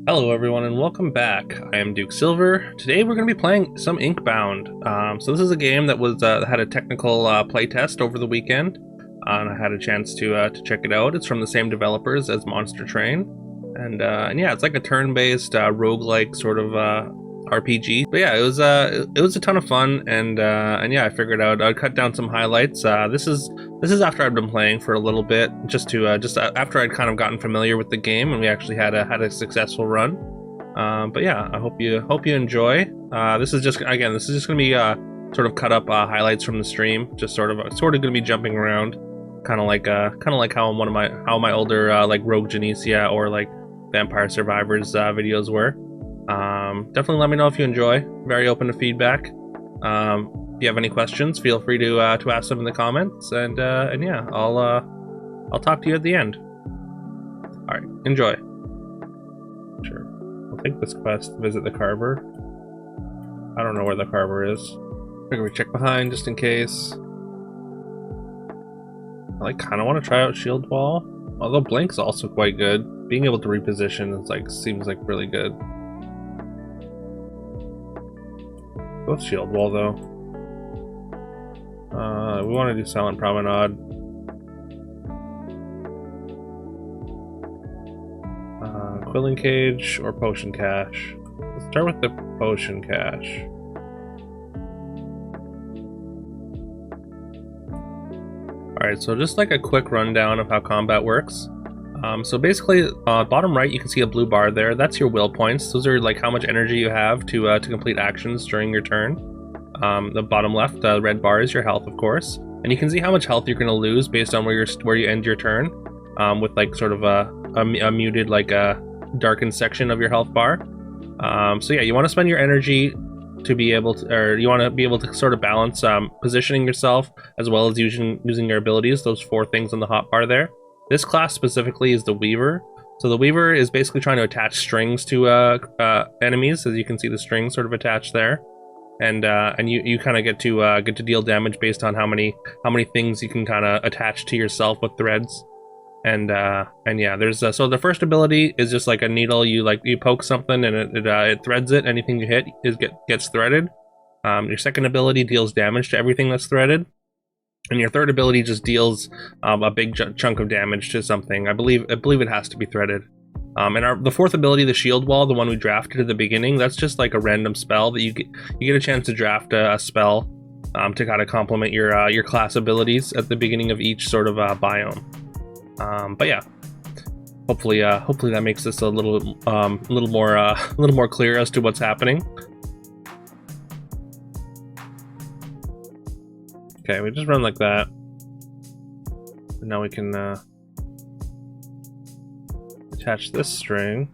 Hello everyone and welcome back. I am Duke Silver. Today we're going to be playing some Inkbound. So this is a game that was had a technical playtest over the weekend, and I had a chance to check it out. It's from the same developers as Monster Train, and yeah, it's like a turn-based roguelike sort of RPG. But yeah, it was a ton of fun, and yeah, I figured I'd cut down some highlights. This is after I've been playing for a little bit, just after I'd kind of gotten familiar with the game, and we actually had a successful run. But yeah, I hope you enjoy. This is just going to be sort of cut up highlights from the stream, just sort of going to be jumping around, kind of like how how my older like Rogue Genesia or like Vampire Survivors videos were. Definitely let me know if you enjoy. Very open to feedback. If you have any questions, feel free to ask them in the comments, and yeah, I'll talk to you at the end. All right, enjoy. Sure, I'll take this quest. Visit the Carver. I don't know where the Carver is. Figure we check behind just in case. I like kind of want to try out Shield Wall, although Blink's also quite good. Being able to reposition is seems like really good. Both Shield Wall though. We want to do Silent Promenade. Quilling Cage or Potion Cache. Let's start with the Potion Cache. Alright, so just like a quick rundown of how combat works. So basically, bottom right, you can see a blue bar there. That's your will points. Those are like how much energy you have to complete actions during your turn. The bottom left, red bar is your health, of course, and you can see how much health you're going to lose based on where you end your turn, with like sort of a muted, like a darkened section of your health bar. So yeah, you want to spend your energy to be able to, or you want to be able to sort of balance positioning yourself as well as using your abilities. Those four things on the hot bar there. This class specifically is the Weaver. So the Weaver is basically trying to attach strings to enemies, as you can see the strings sort of attached there, and you kind of get to deal damage based on how many things you can kind of attach to yourself with threads, and yeah, there's so the first ability is just like a needle. You poke something and it threads it. Anything you hit gets threaded. Your second ability deals damage to everything that's threaded. And your third ability just deals a big chunk of damage to something. I believe it has to be threaded. And the fourth ability, the Shield Wall, the one we drafted at the beginning, that's just like a random spell that you get a chance to draft a spell to kind of complement your class abilities at the beginning of each sort of biome. But yeah, hopefully that makes this a little more clear as to what's happening. Okay, we just run like that. And now we can attach this string.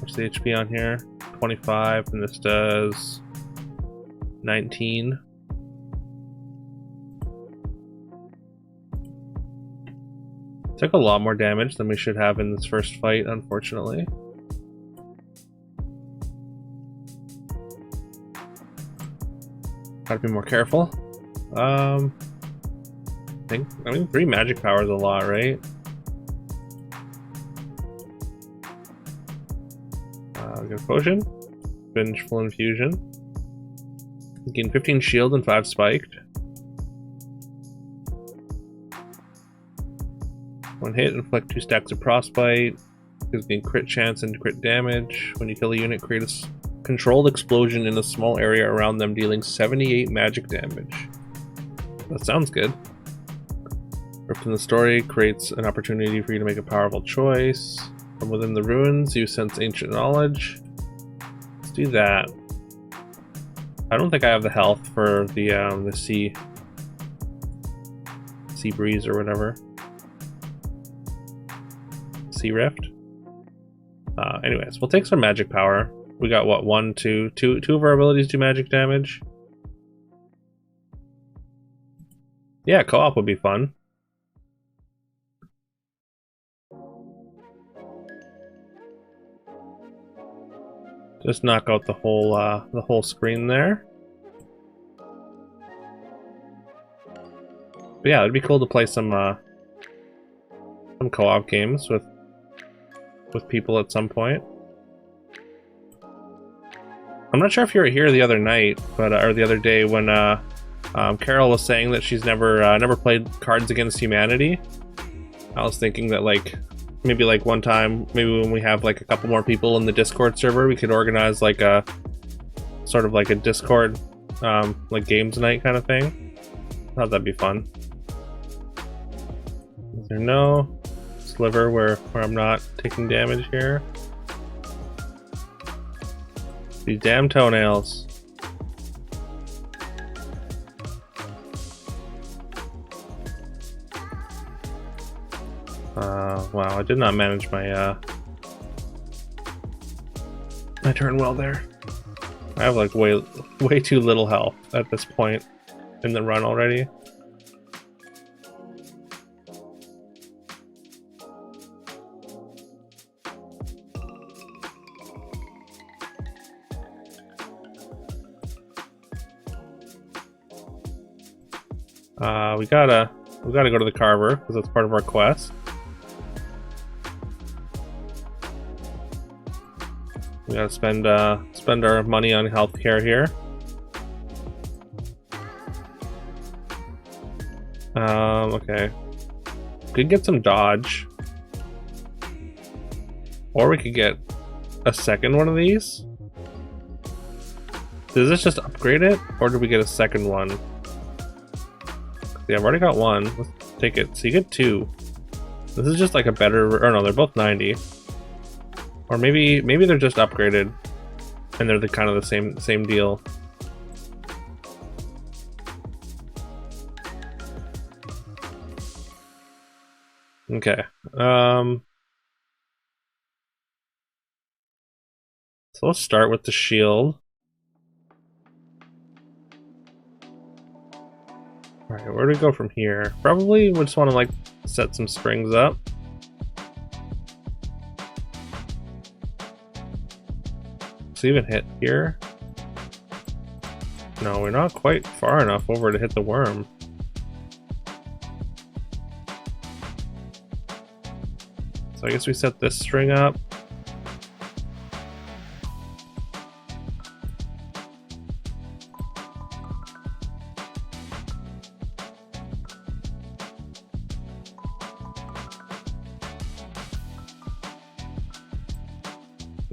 What's the HP on here? 25, and this does 19. Took a lot more damage than we should have in this first fight, unfortunately. Gotta be more careful. I mean 3 magic power is a lot, right? Get a potion. Vengeful Infusion. Gain 15 shield and 5 spiked. One hit, inflict 2 stacks of frostbite. Gives me crit chance and crit damage. When you kill a unit, create a controlled explosion in a small area around them, dealing 78 magic damage. That sounds good. Rift in the Story creates an opportunity for you to make a powerful choice. From within the ruins, you sense ancient knowledge. Let's do that. I don't think I have the health for the sea breeze or whatever. Sea Rift. Anyways, we'll take some magic power. We got what, two of our abilities do magic damage. Yeah, co-op would be fun. Just knock out the whole screen there. But yeah, it'd be cool to play some co-op games with people at some point. I'm not sure if you were here the other night, but or the other day when Carol was saying that she's never played Cards Against Humanity. I was thinking that like maybe like one time, maybe when we have like a couple more people in the Discord server, we could organize like a sort of like a Discord like games night kind of thing. I thought that'd be fun. Is there no sliver where I'm not taking damage here? These damn toenails. Wow, I did not manage my my turn well there. I have like way too little health at this point in the run already. We gotta go to the Carver because that's part of our quest. We gotta spend our money on healthcare here. Okay. Could get some dodge, or we could get a second one of these. Does this just upgrade it, or do we get a second one? Yeah, I've already got one. Let's take it. So you get two. This is just like a better, or no, they're both 90. Or maybe they're just upgraded, and they're the kind of the same deal. Okay. So let's start with the shield. Alright, where do we go from here? Probably we just want to like set some springs up. So even hit here? No, we're not quite far enough over to hit the worm. So I guess we set this string up.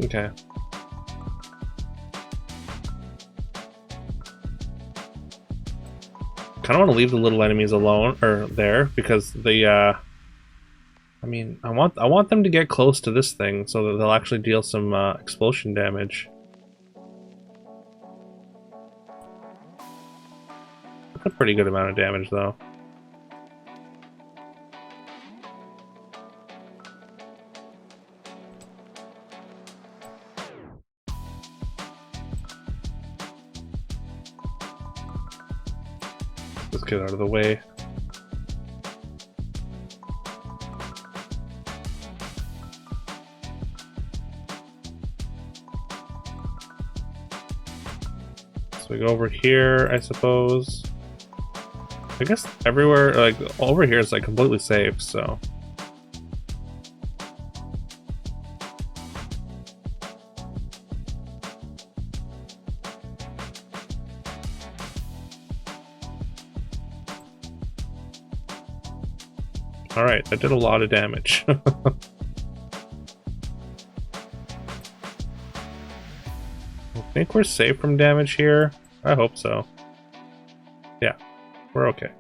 Okay. Kind of want to leave the little enemies alone, or there, because the I mean, I want them to get close to this thing so that they'll actually deal some explosion damage. That's a pretty good amount of damage, though. Let's get out of the way. So we go over here, I suppose. I guess everywhere, like over here is like completely safe, so. Alright, that did a lot of damage. I think we're safe from damage here. I hope so. Yeah, we're okay.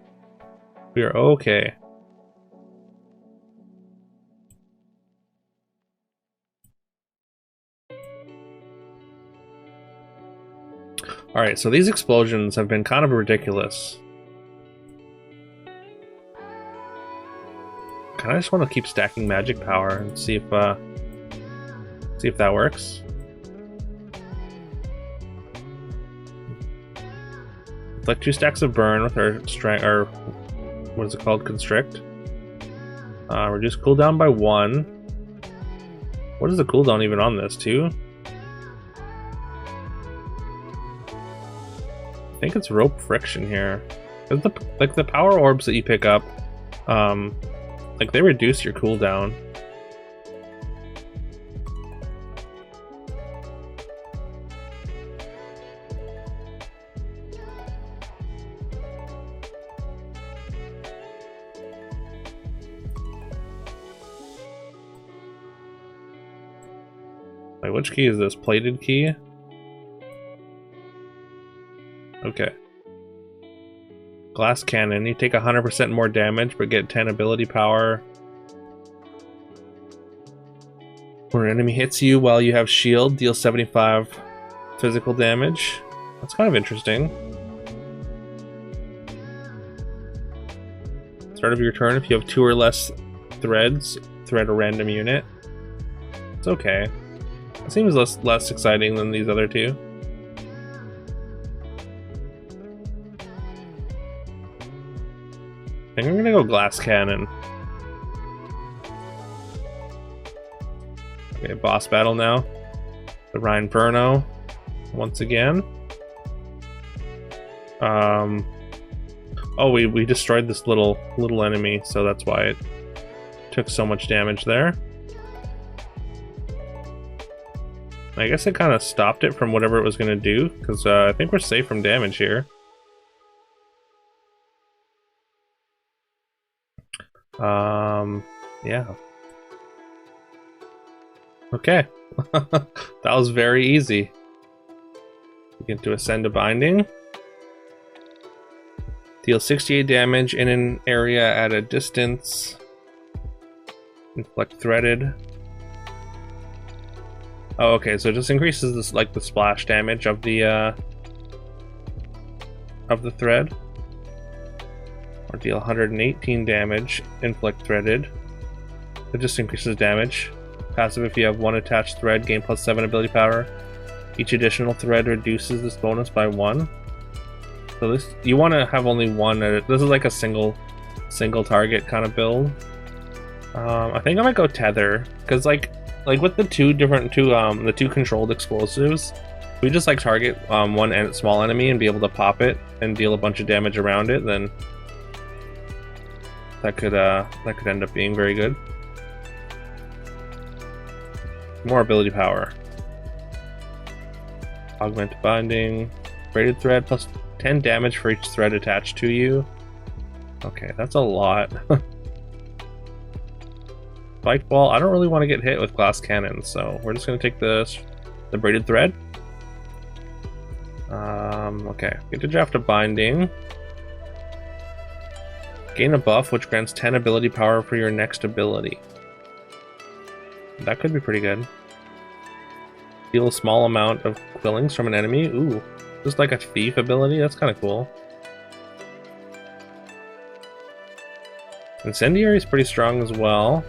We are okay. Alright, so these explosions have been kind of ridiculous. I just want to keep stacking magic power and see if that works. It's like 2 stacks of burn with our strength, or what is it called? Constrict. Reduce cooldown by 1. What is the cooldown even on this? 2? think it's rope friction here. Like the power orbs that you pick up, like they reduce your cooldown. Wait, which key is this? Plated key? Okay. Glass cannon. You take 100% more damage, but get 10 ability power. When an enemy hits you while you have shield, deal 75 physical damage. That's kind of interesting. Start of your turn, if you have 2 or less threads, thread a random unit. It's okay. It seems less exciting than these other two. I think I'm gonna go glass cannon. Okay, boss battle now. The Rheinferno once again. Oh, we destroyed this little enemy, so that's why it took so much damage there. I guess it kind of stopped it from whatever it was going to do, because I think we're safe from damage here. Yeah. Okay. That was very easy. We get to ascend to binding. Deal 68 damage in an area at a distance. Inflict threaded. Oh, okay, so it just increases this, like, the splash damage of the thread. Or deal 118 damage, inflict threaded. It just increases damage. Passive, if you have 1 attached thread, gain +7 ability power. Each additional thread reduces this bonus by 1. So this, you want to have only 1. This is like a single target kind of build. I think I might go tether, because like with the two controlled explosives, we just like target one small enemy and be able to pop it and deal a bunch of damage around it. Then that could end up being very good. More ability power. Augment binding. Braided thread plus 10 damage for each thread attached to you. Okay, that's a lot. Spike ball. I don't really want to get hit with glass cannon, so we're just gonna take the braided thread. Okay, get to draft a binding. Gain a buff which grants 10 ability power for your next ability. That could be pretty good. Deal a small amount of quillings from an enemy. Ooh, just like a thief ability. That's kind of cool. Incendiary is pretty strong as well.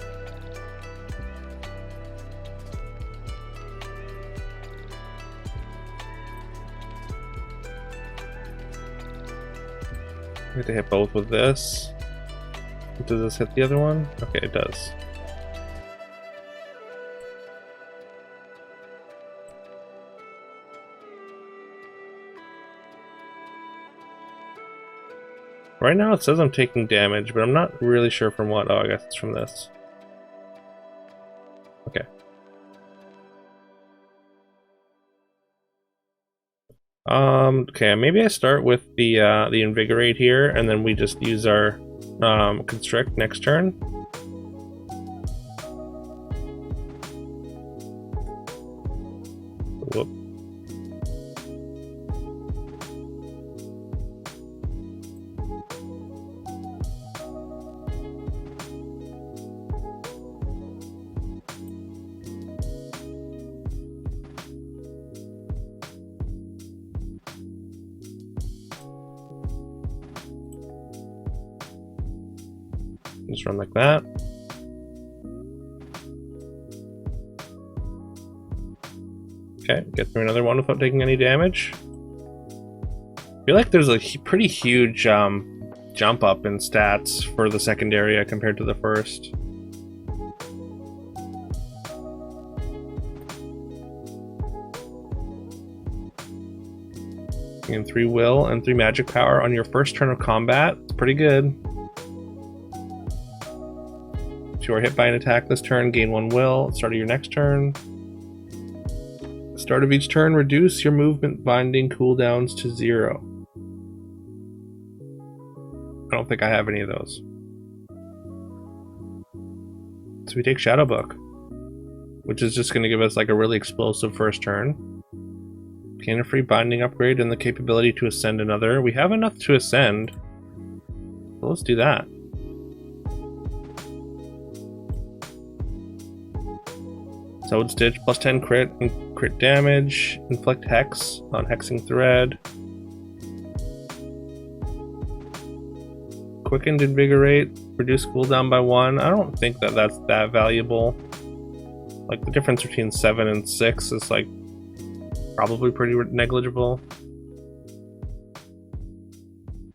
We have to hit both with this. Does this hit the other one? Okay, it does. Right now it says I'm taking damage, but I'm not really sure from what. Oh, I guess it's from this. Okay. Okay, maybe I start with the invigorate here, and then we just use our constrict next turn. Whoop. Just run like that. Okay, get through another one without taking any damage. I feel like there's a pretty huge jump up in stats for the second area compared to the first. Gain 3 will and 3 magic power on your first turn of combat. It's pretty good. If you are hit by an attack this turn, gain 1 will. At the start of your next turn. Start of each turn, reduce your movement binding cooldowns to 0. I don't think I have any of those. So we take Shadow Book, which is just going to give us like a really explosive first turn. Gain a free binding upgrade and the capability to ascend another. We have enough to ascend. So let's do that. Sewed Stitch, plus 10 crit and crit damage. Inflict Hex on Hexing Thread. Quickened Invigorate, reduce cooldown by 1. I don't think that that's that valuable. Like the difference between 7 and 6 is like probably pretty negligible.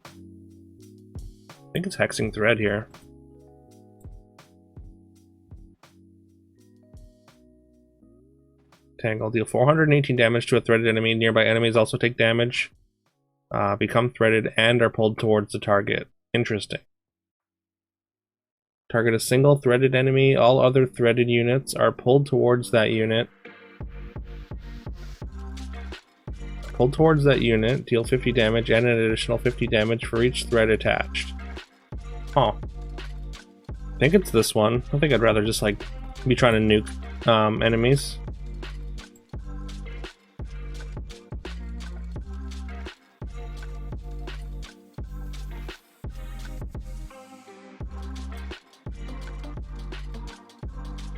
I think it's Hexing Thread here. Tangle, deal 418 damage to a threaded enemy. Nearby enemies also take damage, become threaded, and are pulled towards the target. Interesting. Target a single threaded enemy. All other threaded units are pulled towards that unit. Pulled towards that unit, deal 50 damage and an additional 50 damage for each thread attached. Huh. I think it's this one. I think I'd rather just like be trying to nuke enemies.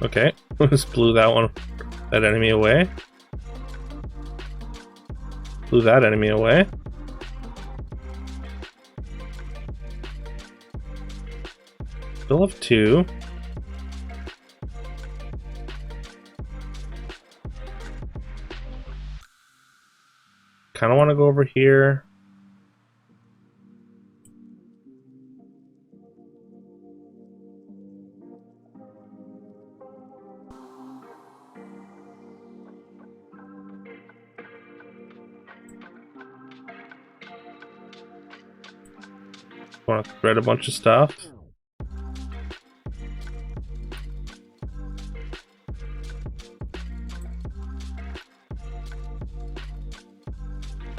Okay, just blew that enemy away. Blew that enemy away. Still have 2. Kind of want to go over here. Want to thread a bunch of stuff.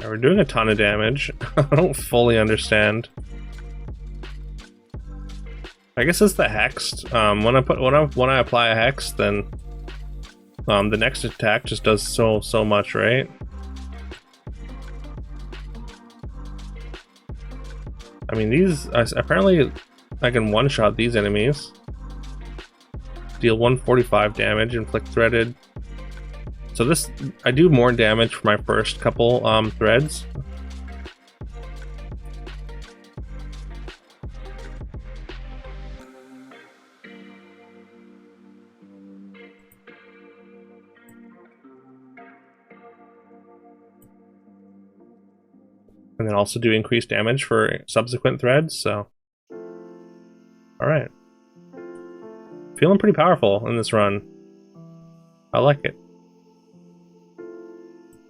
We're doing a ton of damage. I don't fully understand. I guess it's the hexed. When I apply a hex, then the next attack just does so much, right? I mean, these apparently I can one-shot these enemies. Deal 145 damage, inflict threaded. So this, I do more damage for my first couple threads. And then also do increased damage for subsequent threads, so. Alright. Feeling pretty powerful in this run. I like it.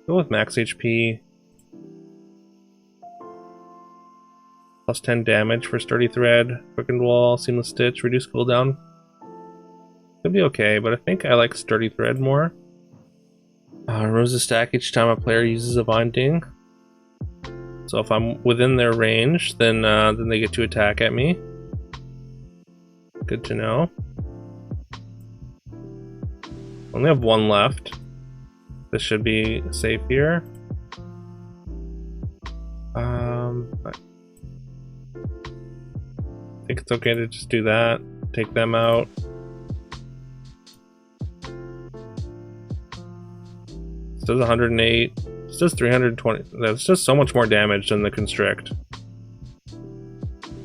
Go with max HP. Plus 10 damage for Sturdy Thread, Quickened Wall, Seamless Stitch, reduce cooldown. Could be okay, but I think I like Sturdy Thread more. Roses stack each time a player uses a binding. So if I'm within their range, then they get to attack at me. Good to know. Only have 1 left. This should be safe here. I think it's okay to just do that. Take them out. This does 108. This does 320. That's just so much more damage than the Constrict.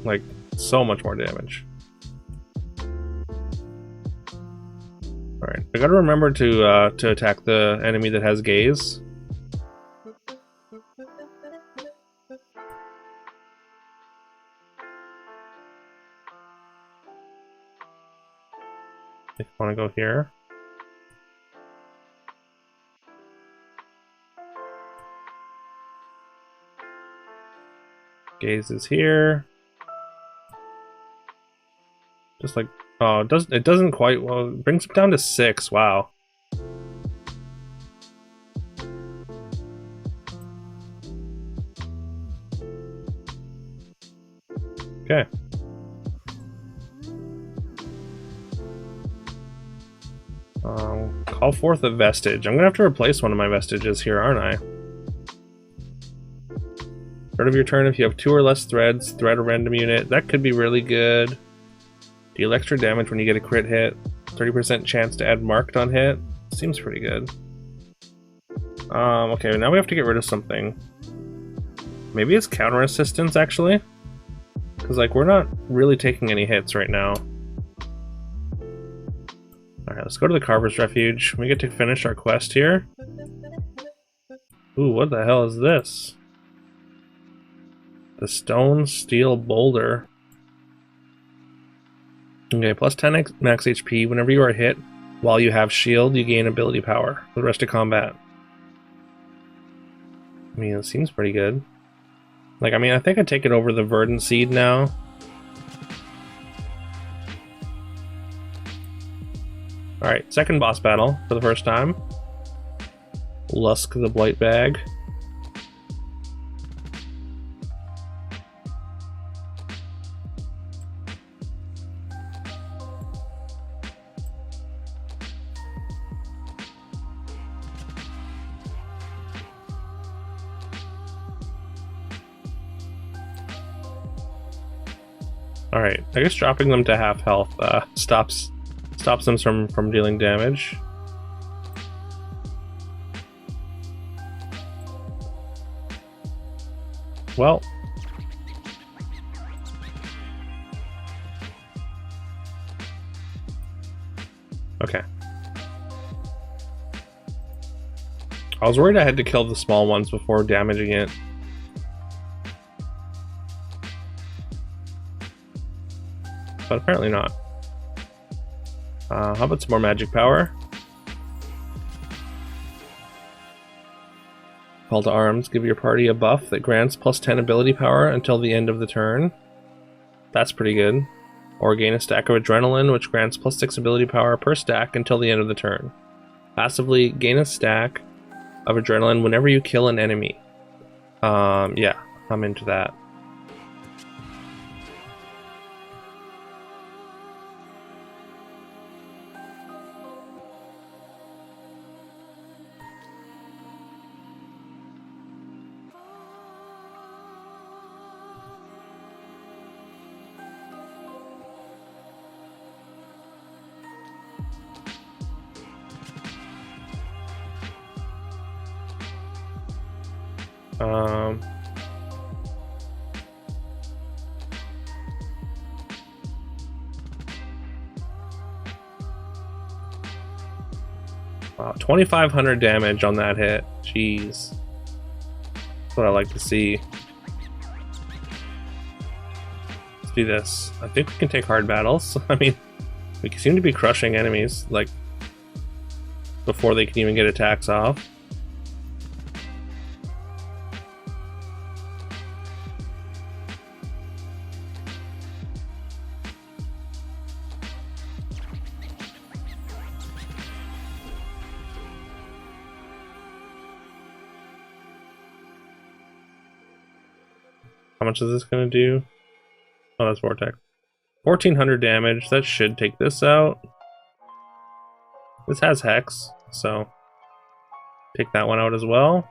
Like, so much more damage. Alright, I gotta remember to attack the enemy that has Gaze. If you want to go here. Gaze is here. Just like, oh, it doesn't quite, well, it brings it down to 6, wow. Okay. Call forth a vestige. I'm gonna have to replace one of my vestiges here, aren't I? Start of your turn, if you have 2 or less threads, thread a random unit. That could be really good. Deal extra damage when you get a crit hit. 30% chance to add marked on hit. Seems pretty good. Okay, now we have to get rid of something. Maybe it's counter assistance, actually? Because, like, we're not really taking any hits right now. Alright, let's go to the Carver's Refuge. We get to finish our quest here. Ooh, what the hell is this? The Stone Steel Boulder. Okay, plus 10 max HP. Whenever you are hit while you have shield, you gain ability power for the rest of combat. I mean, it seems pretty good. Like, I mean, I think I'd take it over the Verdant Seed now. Alright, second boss battle for the first time. Lusk the Blight Bag. Alright, I guess dropping them to half health stops them from dealing damage. Well. Okay. I was worried I had to kill the small ones before damaging it. But apparently not. How about some more magic power? Call to arms. Give your party a buff that grants plus 10 ability power until the end of the turn. That's pretty good. Or gain a stack of adrenaline, which grants plus 6 ability power per stack until the end of the turn. Passively, gain a stack of adrenaline whenever you kill an enemy. Yeah, I'm into that. Wow, 2,500 damage on that hit. Jeez. That's what I like to see. Let's do this. I think we can take hard battles. I mean, we seem to be crushing enemies, like, before they can even get attacks off. How much is this going to do? Oh, that's Vortex. 1,400 damage. That should take this out. This has Hex, so take that one out as well.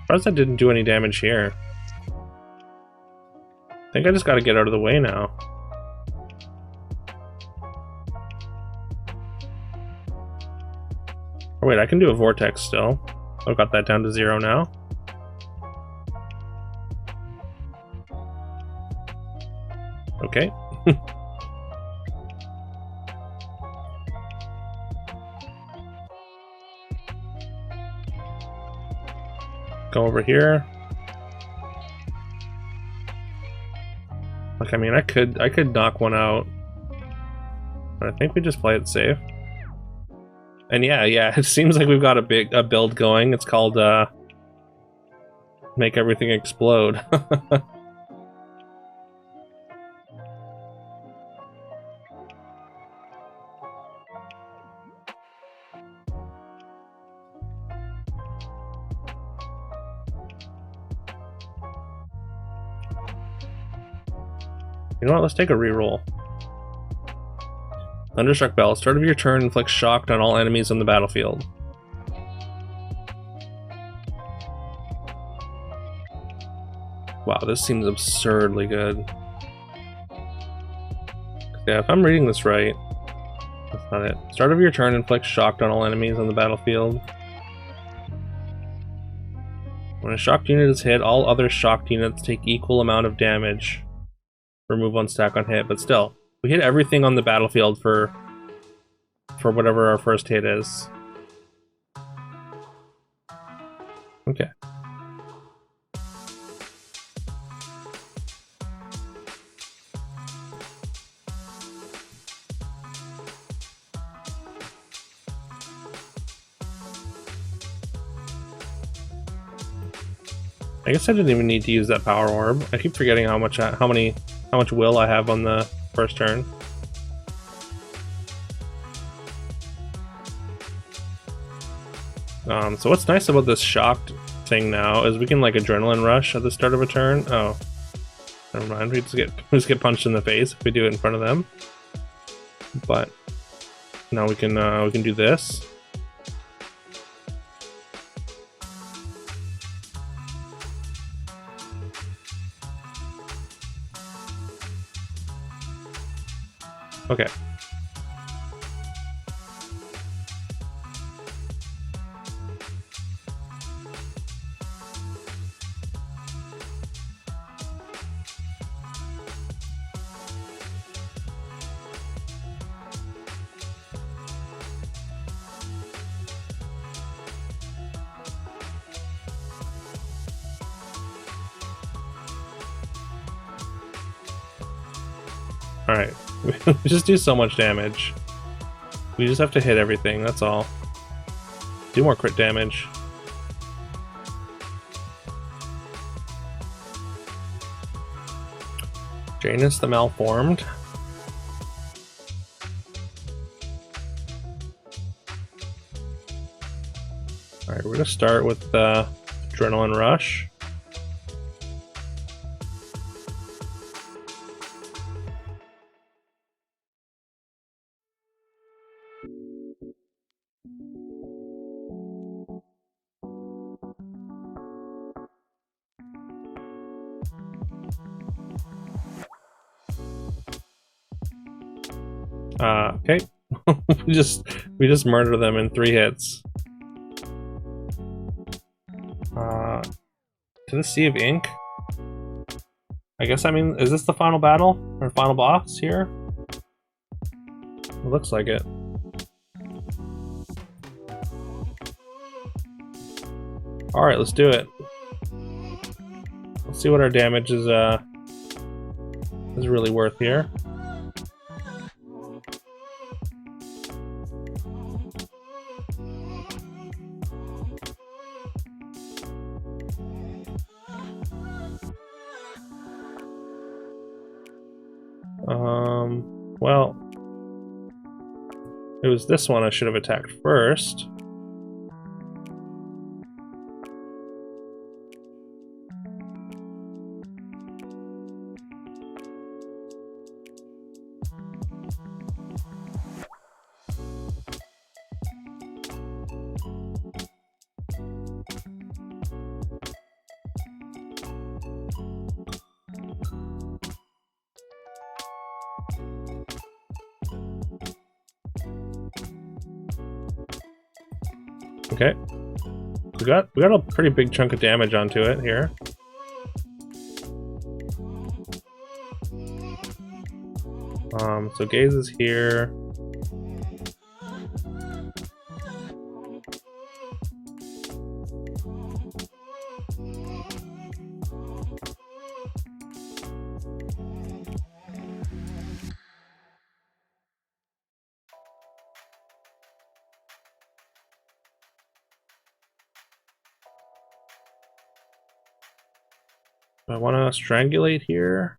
Surprised that didn't do any damage here. I think I just got to get out of the way now. Oh wait, I can do a Vortex still. I've got that down to 0 now. Okay. Go over here. Like, I mean, I could knock one out. But I think we just play it safe. And yeah, it seems like we've got a build going. It's called make everything explode. You know what? Let's take a reroll. Thunderstruck Bell. Start of your turn, inflicts shock on all enemies on the battlefield. Wow, this seems absurdly good. Yeah, if I'm reading this right, that's not it. Start of your turn, inflicts shock on all enemies on the battlefield. When a shocked unit is hit, all other shocked units take equal amount of damage. Remove 1 stack on hit, but still, we hit everything on the battlefield for whatever our first hit is. Okay. I guess I didn't even need to use that power orb. I keep forgetting how much will I have on the first turn. So what's nice about this shocked thing now is we can like adrenaline rush at the start of a turn. Oh, never mind. We just get punched in the face if we do it in front of them. But now we can do this. Okay. Alright, we just do so much damage. We just have to hit everything, that's all. Do more crit damage. Janus the Malformed. Alright, we're gonna start with the Adrenaline Rush. Okay. we just murder them in 3 hits. To the Sea of Ink. I guess, I mean, is this the final battle? Or final boss here? It looks like it. Alright, let's do it. Let's see what our damage is really worth here. Well, it was this one I should have attacked first. Okay, we got a pretty big chunk of damage onto it here. So Gaze is here. I want to strangulate here.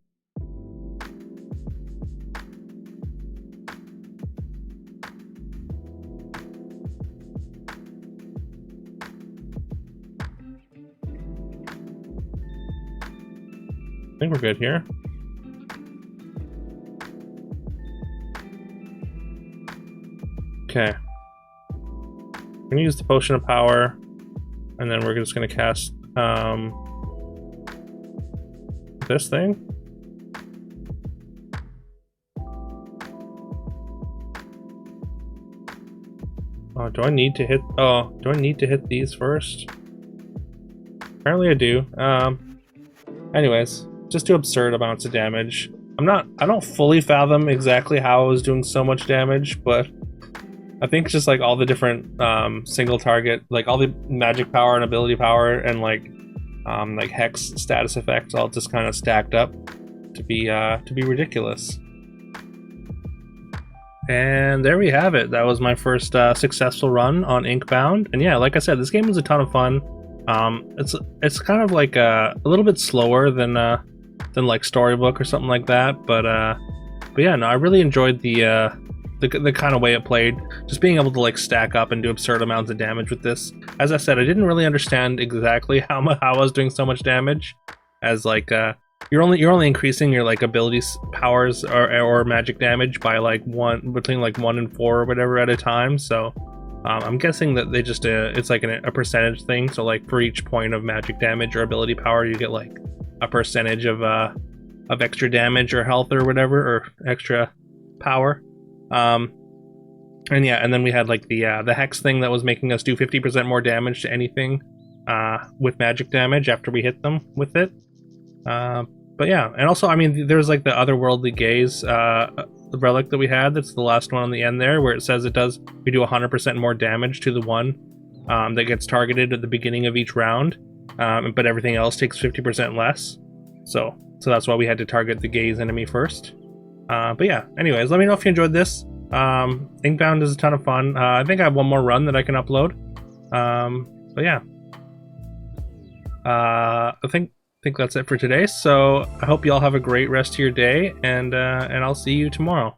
I think we're good here. Okay. We're gonna use the potion of power, and then we're just gonna cast this thing. Oh, do I need to hit? Oh, do I need to hit these first? Apparently I do. Anyways, just do absurd amounts of damage. I don't fully fathom exactly how I was doing so much damage, but I think just like all the different single target, like all the magic power and ability power and like hex status effects all just kind of stacked up to be ridiculous. And there we have it. That was my first successful run on Inkbound. And yeah, like I said, this game was a ton of fun. It's kind of like a little bit slower than like Storybook or something like that. But yeah, no, I really enjoyed the kind of way it played. Just being able to like stack up and do absurd amounts of damage with this. As I said, I didn't really understand exactly how I was doing so much damage, as like you're only increasing your like abilities powers or magic damage by like between like 1 and 4 or whatever at a time. So I'm guessing that they just it's like a percentage thing. So like for each point of magic damage or ability power, you get like a percentage of extra damage or health or whatever, or extra power. And yeah, and then we had like the hex thing that was making us do 50% more damage to anything with magic damage after we hit them with it. But yeah, and also, I mean, there's like the otherworldly gaze relic that we had. That's the last one on the end there, where it says we do 100% more damage to the one that gets targeted at the beginning of each round, but everything else takes 50% less. So that's why we had to target the gaze enemy first. But yeah, anyways, let me know if you enjoyed this. Inkbound is a ton of fun. I think I have one more run that I can upload. But yeah, I think that's it for today. So I hope you all have a great rest of your day, and I'll see you tomorrow.